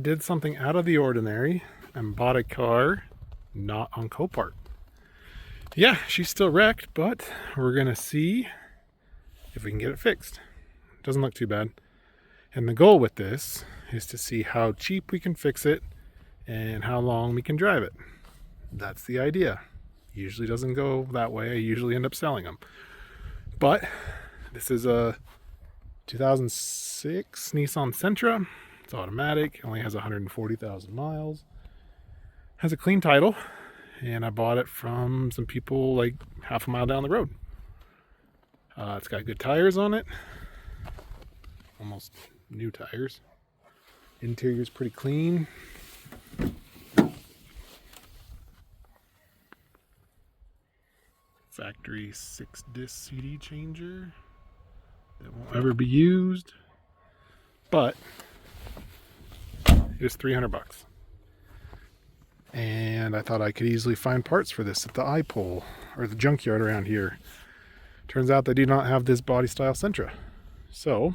did something out of the ordinary and bought a car not on Copart. Yeah, she's still wrecked, but we're gonna see if we can get it fixed. Doesn't look too bad. And the goal with this is to see how cheap we can fix it and how long we can drive it. That's the idea. Usually doesn't go that way. I usually end up selling them. But this is a 2006 Nissan Sentra. It's automatic, only has 140,000 miles. Has a clean title, and I bought it from some people like half a mile down the road. It's got good tires on it, almost new tires. Interior's pretty clean. Factory 6-disc CD changer that won't ever be used, but it was $300. And I thought I could easily find parts for this at the iPole or the junkyard around here. Turns out they do not have this body style Sentra. So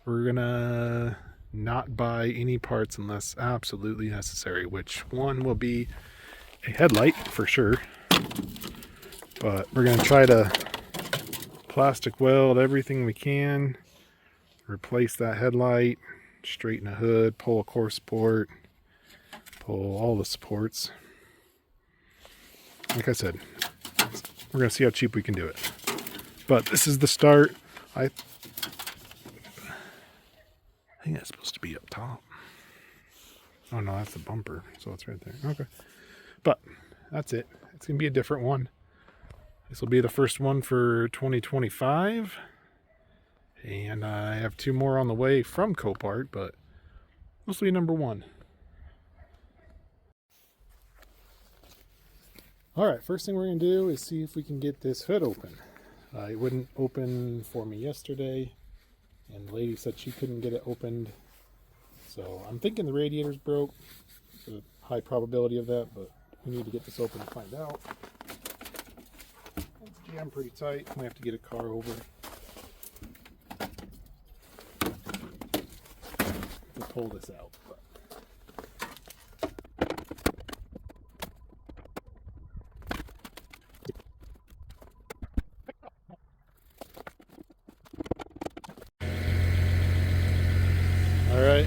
we're gonna not buy any parts unless absolutely necessary, which one will be a headlight for sure. But we're gonna try to plastic weld everything we can, replace that headlight, straighten the hood, pull a core support, pull all the supports. Like I said, we're gonna see how cheap we can do it. But this is the start. I think that's supposed to be up top. Oh no, that's the bumper, so it's right there. Okay. But that's it. It's gonna be a different one. This will be the first one for 2025. And I have 2 more on the way from Copart, but this will be number 1. Alright, first thing we're going to do is see if we can get this hood open. It wouldn't open for me yesterday, and the lady said she couldn't get it opened. So I'm thinking the radiator's broke. There's a high probability of that, but we need to get this open to find out. It's jammed pretty tight. I might have to get a car over to pull this out. Alright,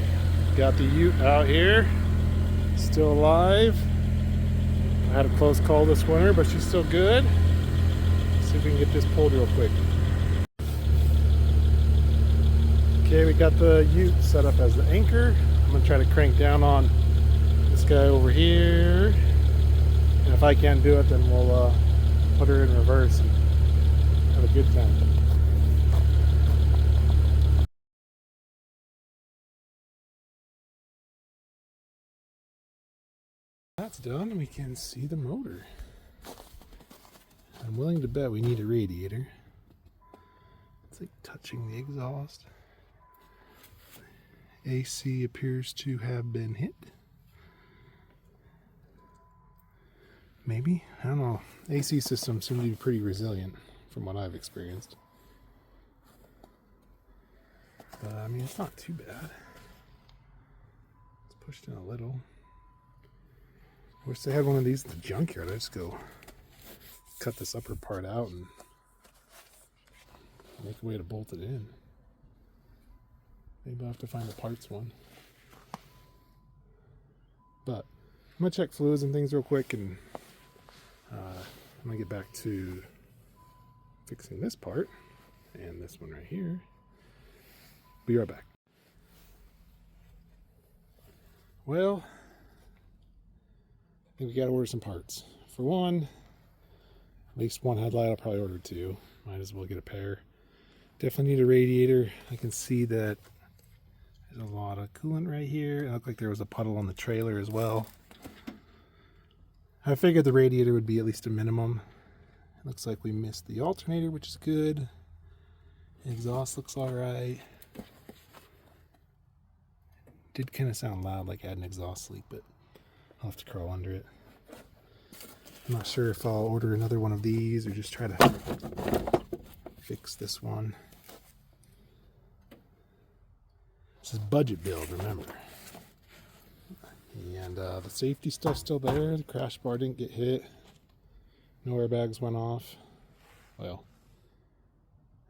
got the ute out here, still alive. I had a close call this winter, but she's still good. Let's see if we can get this pulled real quick. Okay, we got the ute set up as the anchor. I'm going to try to crank down on this guy over here. And if I can't do it, then we'll put her in reverse and have a good time. That's done, we can see the motor. I'm willing to bet we need a radiator. It's like touching the exhaust. AC appears to have been hit. Maybe? I don't know. AC systems seem to be pretty resilient from what I've experienced. But I mean, it's not too bad. It's pushed in a little. Wish they had one of these in the junkyard. I'd just go cut this upper part out and make a way to bolt it in. Maybe I'll have to find a parts one. But I'm going to check fluids and things real quick, and I'm going to get back to fixing this part and this one right here. Be right back. Well, I think we got to order some parts. For one, at least one headlight. I'll probably order 2. Might as well get a pair. Definitely need a radiator. I can see that there's a lot of coolant right here. It looked like there was a puddle on the trailer as well. I figured the radiator would be at least a minimum. It looks like we missed the alternator, which is good. The exhaust looks alright. Did kind of sound loud, like I had an exhaust leak, but I'll have to crawl under it. I'm not sure if I'll order another one of these or just try to fix this one. This is budget build, remember. And the safety stuff's still there. The crash bar didn't get hit. No airbags went off. Well,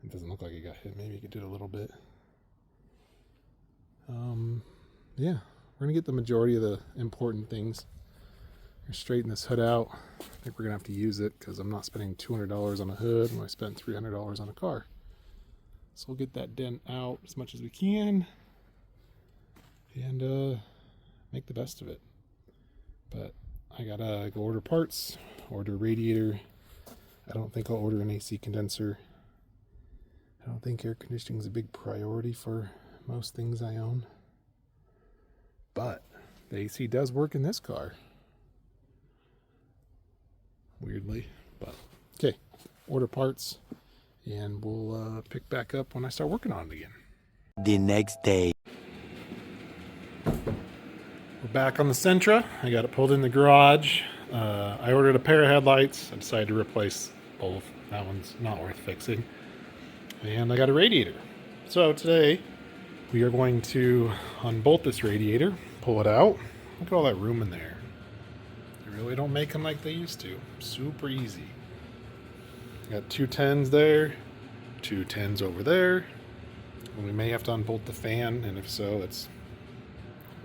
it doesn't look like it got hit. Maybe it did a little bit. Yeah, we're going to get the majority of the important things. Straighten this hood out. I think we're going to have to use it because I'm not spending $200 on a hood when I spent $300 on a car. So we'll get that dent out as much as we can and make the best of it. But I gotta go order parts, order a radiator. I don't think I'll order an AC condenser. I don't think air conditioning is a big priority for most things I own. But the AC does work in this car. Weirdly. But okay, order parts and we'll pick back up when I start working on it again. The next day. We're back on the Sentra. I got it pulled in the garage. I ordered a pair of headlights. I decided to replace both. That one's not worth fixing. And I got a radiator. So today we are going to unbolt this radiator, pull it out. Look at all that room in there. They really don't make them like they used to. Super easy. Got 2 10s there, 2 10s over there. And we may have to unbolt the fan, and if so, it's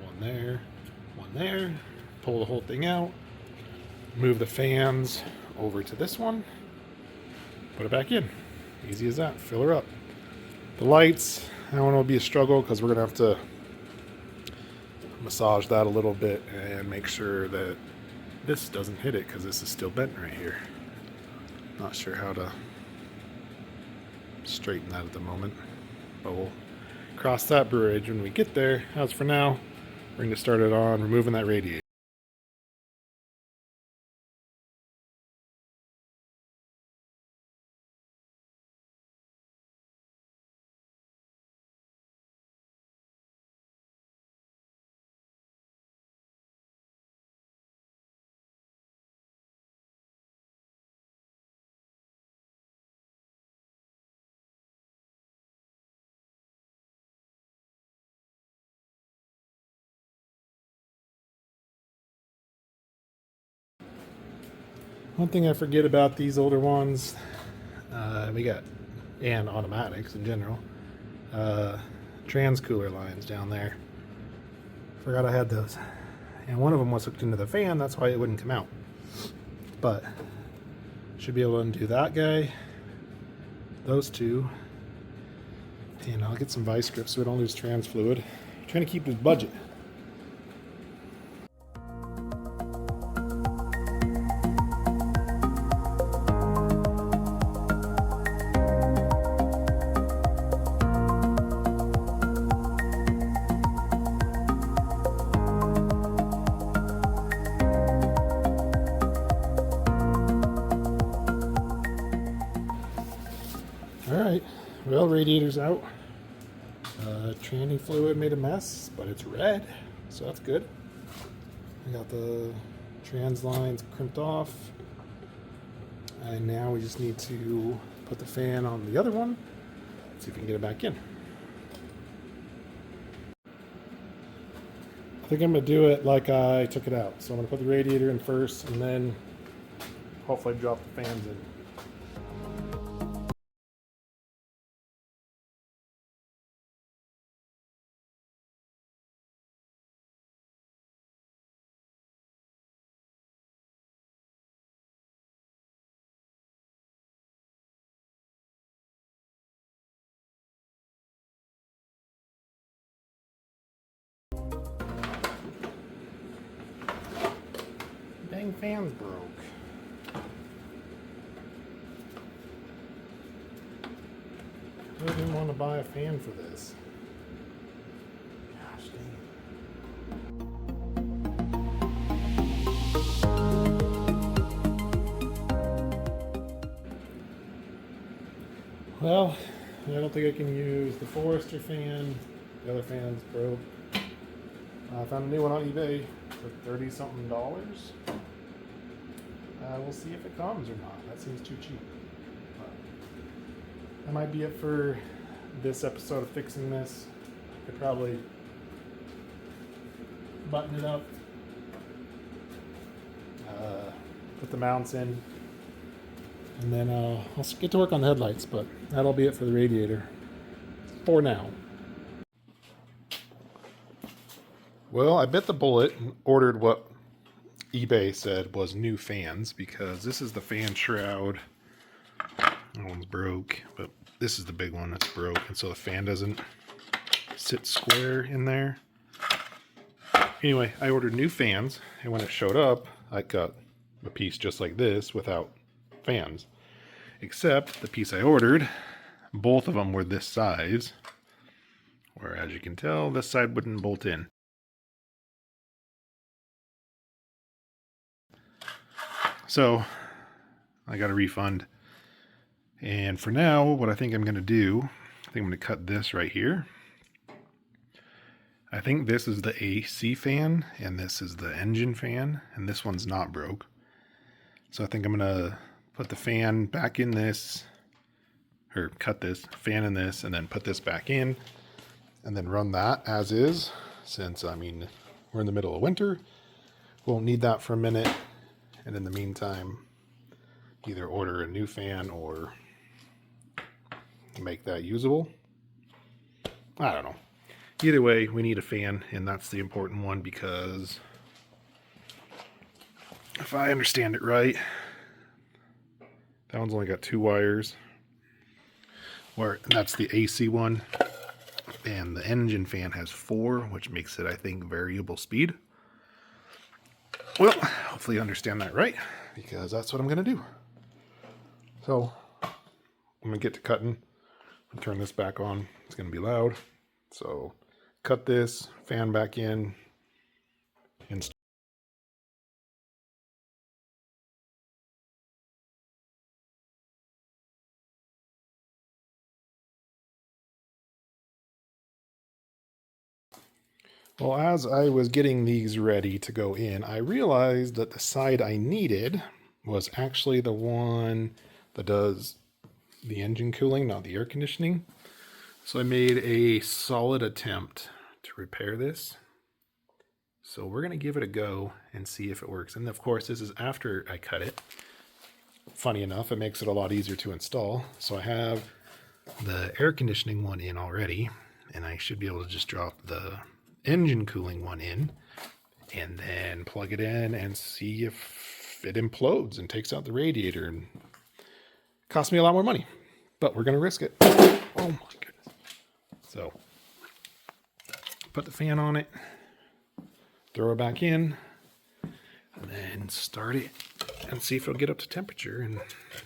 one there, one there. Pull the whole thing out, move the fans over to this one, put it back in. Easy as that. Fill her up. The lights, that one will be a struggle because we're going to have to massage that a little bit and make sure that this doesn't hit it because this is still bent right here. Not sure how to straighten that at the moment, but we'll cross that bridge when we get there. As for now, we're going to start it on removing that radiator. One thing I forget about these older ones, and automatics in general, trans cooler lines down there. Forgot I had those. And one of them was hooked into the fan, that's why it wouldn't come out. But, should be able to undo that guy, those two, and I'll get some vice grips so we don't lose trans fluid. I'm trying to keep this budget. Alright, well, radiator's out. Tranny fluid made a mess, but it's red, so that's good. I got the trans lines crimped off. And now we just need to put the fan on the other one, see if we can get it back in. I think I'm going to do it like I took it out. So I'm going to put the radiator in first and then hopefully drop the fans in. Dang fans broke. I didn't want to buy a fan for this. Gosh dang. Well, I don't think I can use the Forester fan. The other fan's broke. I found a new one on eBay for $30-something. We'll see if it comes or not. That seems too cheap. But that might be it for this episode of fixing this. I could probably button it up put the mounts in, and then I'll get to work on the headlights, but that'll be it for the radiator for now. Well, I bit the bullet and ordered what eBay said was new fans, because this is the fan shroud. That one's broke, but this is the big one that's broke, and so the fan doesn't sit square in there. Anyway, I ordered new fans, and when it showed up, I got a piece just like this without fans. Except the piece I ordered, both of them were this size, where as you can tell, this side wouldn't bolt in. So I got a refund. And for now, what I think I'm going to do, I think I'm going to cut this right here. I think this is the AC fan, and this is the engine fan, and this one's not broke. So I think I'm going to put the fan back in this, or cut this, fan in this, and then put this back in, and then run that as is, since, I mean, we're in the middle of winter. Won't need that for a minute. And in the meantime, either order a new fan or make that usable. I don't know. Either way, we need a fan, and that's the important one, because if I understand it right, that one's only got 2 wires. And that's the AC one. And the engine fan has 4, which makes it, I think, variable speed. Well, hopefully you understand that right, because that's what I'm going to do. So, I'm going to get to cutting and turn this back on. It's going to be loud. So, cut this, fan back in, and well, as I was getting these ready to go in, I realized that the side I needed was actually the one that does the engine cooling, not the air conditioning. So I made a solid attempt to repair this. So we're going to give it a go and see if it works. And of course, this is after I cut it. Funny enough, it makes it a lot easier to install. So I have the air conditioning one in already, and I should be able to just drop the engine cooling one in and then plug it in and see if it implodes and takes out the radiator, and cost me a lot more money, but we're going to risk it. Oh my goodness. So put the fan on it, throw it back in, and then start it and see if it'll get up to temperature, and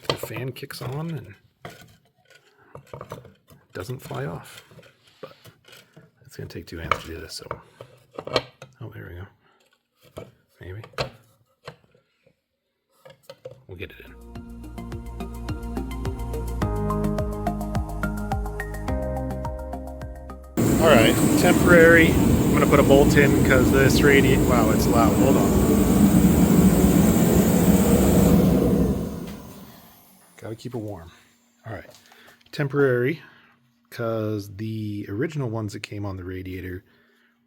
the fan kicks on and doesn't fly off. But it's going to take 2 hands to do this, so. Oh, there we go. Maybe. We'll get it in. All right, temporary. I'm going to put a bolt in because this radiator, wow, it's loud. Hold on. Got to keep it warm. All right, temporary, because the original ones that came on the radiator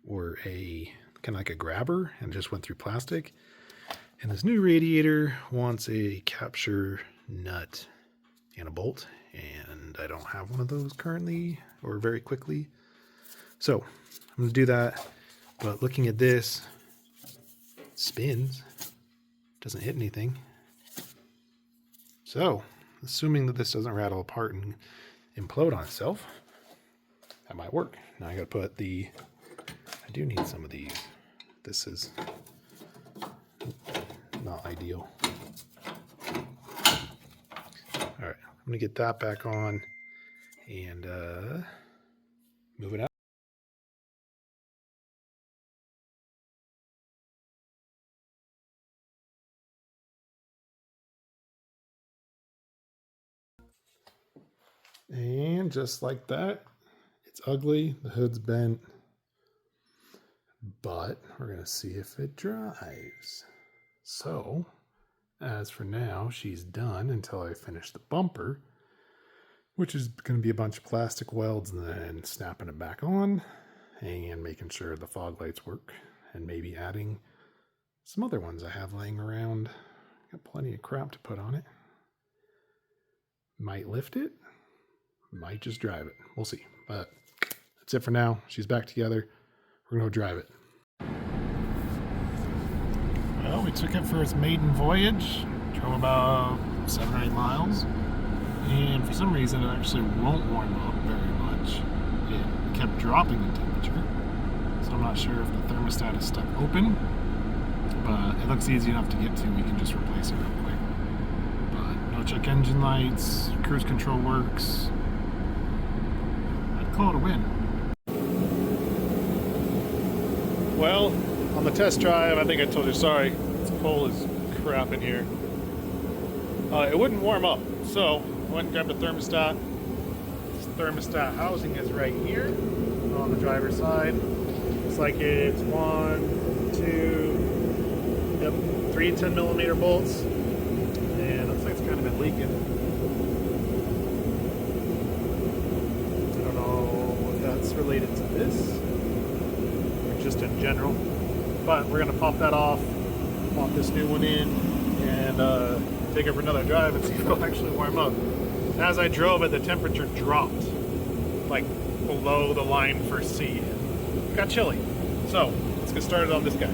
were a kind of like a grabber and just went through plastic. And this new radiator wants a capture nut and a bolt, and I don't have one of those currently or very quickly. So I'm going to do that, but looking at this, it spins, doesn't hit anything. So assuming that this doesn't rattle apart and implode on itself, that might work. Now I got to put I do need some of these. This is not ideal. All right, I'm going to get that back on and move it out. And just like that, it's ugly, the hood's bent, but we're going to see if it drives. So, as for now, she's done until I finish the bumper, which is going to be a bunch of plastic welds and then snapping it back on and making sure the fog lights work, and maybe adding some other ones I have laying around. Got plenty of crap to put on it. Might lift it. Might just drive it. We'll see. But that's it for now. She's back together. We're going to go drive it. Well, we took it for its maiden voyage. Drove about 7 or 8 miles. And for some reason, it actually won't warm up very much. It kept dropping in temperature. So I'm not sure if the thermostat is stuck open. But it looks easy enough to get to. We can just replace it real quick. But no check engine lights. Cruise control works. I'd call it a win. Well, on the test drive, I think I told you, sorry, it's cold as crap in here. It wouldn't warm up, so I went and grabbed a thermostat. This thermostat housing is right here on the driver's side. Looks like it's 1, 2, yep, 3 10mm bolts, and it looks like it's kind of been leaking. I don't know if that's related to this or just in general. But we're going to pop that off, pop this new one in, and take it for another drive and see if it'll actually warm up. As I drove it, the temperature dropped, like below the line for C. It got chilly. So, let's get started on this guy.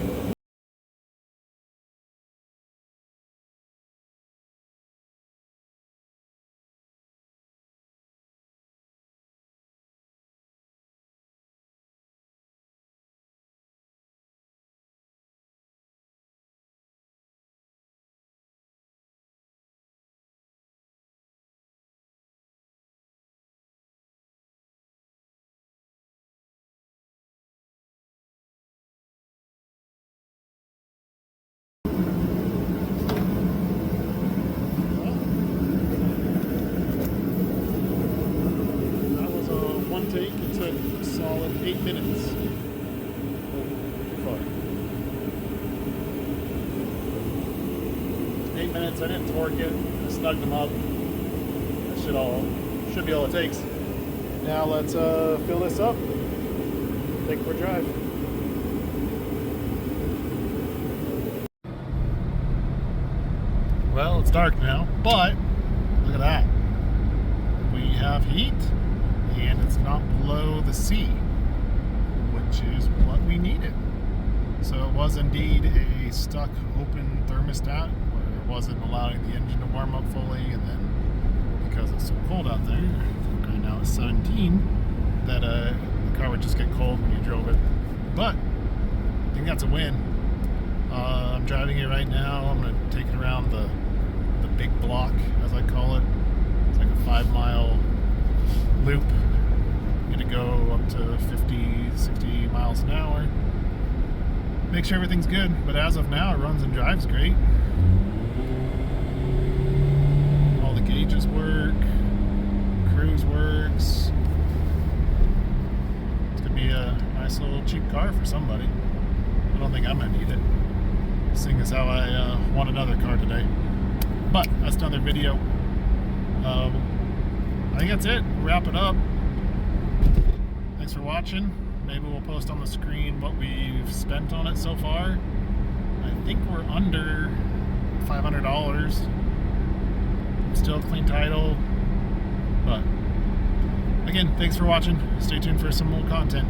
Take. It took a solid 8 minutes. Far. 8 minutes. I didn't torque it. I snugged them up. That should be all it takes. Now let's fill this up. Take it for a drive. Well, it's dark now, but look at that. We have heat. And it's not below the C, which is what we needed. So it was indeed a stuck open thermostat where it wasn't allowing the engine to warm up fully, and then because it's so cold out there, I think right now it's 17, that the car would just get cold when you drove it. But I think that's a win. I'm driving it right now. I'm going to take it around the big block, as I call it. It's like a 5-mile loop. I'm going to go up to 50, 60 miles an hour. Make sure everything's good, but as of now, it runs and drives great. All the gauges work, cruise works. It's going to be a nice little cheap car for somebody. I don't think I'm going to need it, seeing as how I want another car today. But that's another video. I think that's it. Wrap it up. Thanks for watching. Maybe we'll post on the screen what we've spent on it so far. I think we're under $500. Still clean title. But again, thanks for watching. Stay tuned for some more content.